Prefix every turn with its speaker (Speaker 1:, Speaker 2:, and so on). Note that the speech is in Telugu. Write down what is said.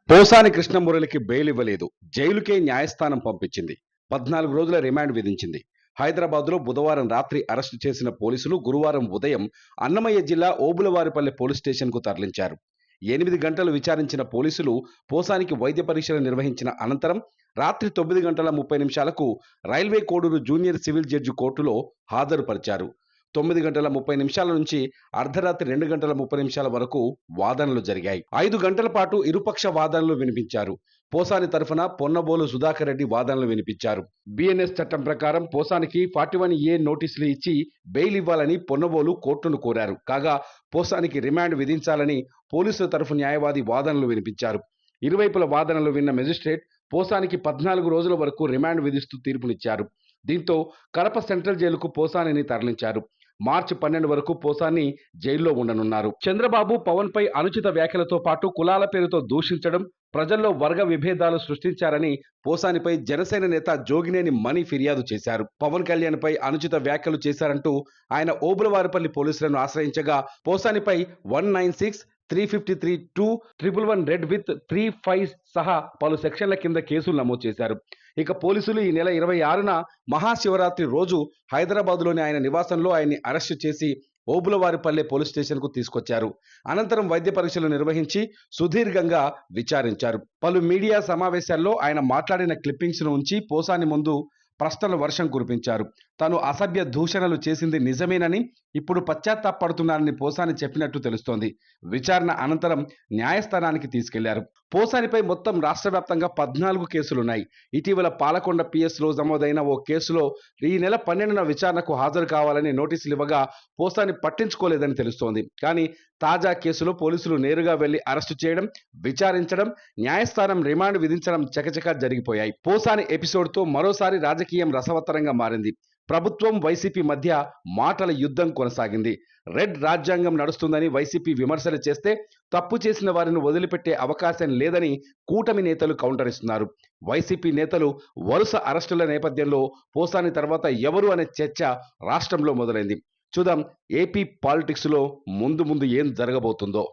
Speaker 1: పోసాని కృష్ణమురళికి బెయిల్ ఇవ్వలేదు. జైలుకే న్యాయస్థానం పంపించింది. 14 రోజుల రిమాండ్ విధించింది. హైదరాబాద్లో బుధవారం రాత్రి అరెస్టు చేసిన పోలీసులు గురువారం ఉదయం అన్నమయ్య జిల్లా ఓబులవారిపల్లె పోలీస్ స్టేషన్కు తరలించారు. 8 గంటలు విచారించిన పోలీసులు పోసానికి వైద్య పరీక్షలు నిర్వహించిన అనంతరం రాత్రి 9 గంటల 30 నిమిషాలకు railway Koduru junior civil judge కోర్టులో హాజరుపరిచారు. 9 గంటల 30 నిమిషాల నుంచి అర్ధరాత్రి 2 గంటల 30 నిమిషాల వరకు వాదనలు జరిగాయి. 5 గంటల పాటు ఇరుపక్ష వాదనలు వినిపించారు. పోసాని తరఫున పొన్నబోలు సుధాకర్ రెడ్డి వాదనలు వినిపించారు. బిఎన్ఎస్ చట్టం ప్రకారం పోసానికి 41A నోటీసులు ఇచ్చి బెయిల్ ఇవ్వాలని పొన్నబోలు కోర్టును కోరారు. కాగా పోసానికి రిమాండ్ విధించాలని పోలీసుల తరఫు న్యాయవాది వాదనలు వినిపించారు. ఇరువైపుల వాదనలు విన్న మెజిస్ట్రేట్ పోసానికి 14 రోజుల వరకు రిమాండ్ విధిస్తూ తీర్పునిచ్చారు. దీంతో కడప సెంట్రల్ జైలుకు పోసానిని తరలించారు. మార్చి 12 వరకు పోసాని జైల్లో ఉండనున్నారు. చంద్రబాబు పవన్ పై అనుచిత వ్యాఖ్యలతో పాటు కులాల పేరుతో దూషించడం, ప్రజల్లో వర్గ విభేదాలు సృష్టించారని పోసానిపై జనసేన నేత జోగినేని మణి ఫిర్యాదు చేశారు. పవన్ కళ్యాణ్ పై అనుచిత వ్యాఖ్యలు చేశారంటూ ఆయన ఓబులవారిపల్లి పోలీసులను ఆశ్రయించగా పోసానిపై 196, 353, 211 రెడ్ విత్ 35 సహా పలు సెక్షన్ల కింద కేసులు నమోదు చేశారు. ఇక పోలీసులు ఈ నెల 26న మహాశివరాత్రి రోజు హైదరాబాద్లోని ఆయన నివాసంలో ఆయన్ని అరెస్టు చేసి ఓబులవారిపల్లె పోలీస్ స్టేషన్కు తీసుకొచ్చారు. అనంతరం వైద్య పరీక్షలు నిర్వహించి సుదీర్ఘంగా విచారించారు. పలు మీడియా సమావేశాల్లో ఆయన మాట్లాడిన క్లిప్పింగ్స్ను ఉంచి పోసాని ముందు ప్రశ్నల వర్షం కురిపించారు. తాను అసభ్య దూషణలు చేసింది నిజమేనని, ఇప్పుడు పశ్చాత్తాపడుతున్నానని పోసాని చెప్పినట్టు తెలుస్తోంది. విచారణ అనంతరం న్యాయస్థానానికి తీసుకెళ్లారు. పోసానిపై మొత్తం రాష్ట్ర వ్యాప్తంగా 14 కేసులున్నాయి. ఇటీవల పాలకొండ పిఎస్లో నమోదైన ఓ కేసులో ఈ నెల 12న విచారణకు హాజరు కావాలని నోటీసులు ఇవ్వగా పోసాని పట్టించుకోలేదని తెలుస్తోంది. కానీ తాజా కేసులో పోలీసులు నేరుగా వెళ్లి అరెస్టు చేయడం, విచారించడం, న్యాయస్థానం రిమాండ్ విధించడం చకచకా జరిగిపోయాయి. పోసాని ఎపిసోడ్తో మరోసారి రాజకీయం రసవత్తరంగా మారింది. ప్రభుత్వం వైసీపీ మధ్య మాటల యుద్ధం కొనసాగింది. రెడ్ రాజ్యాంగం నడుస్తుందని వైసీపీ విమర్శలు చేస్తే తప్పు చేసిన వారిని వదిలిపెట్టే అవకాశం లేదని కూటమి నేతలు కౌంటర్ ఇస్తున్నారు. వైసీపీ నేతలు వరుస అరెస్టుల నేపథ్యంలో పోసాని తర్వాత ఎవరు అనే చర్చ రాష్ట్రంలో మొదలైంది. చూద్దాం ఏపీ పాలిటిక్స్లో ముందు ఏం జరగబోతుందో.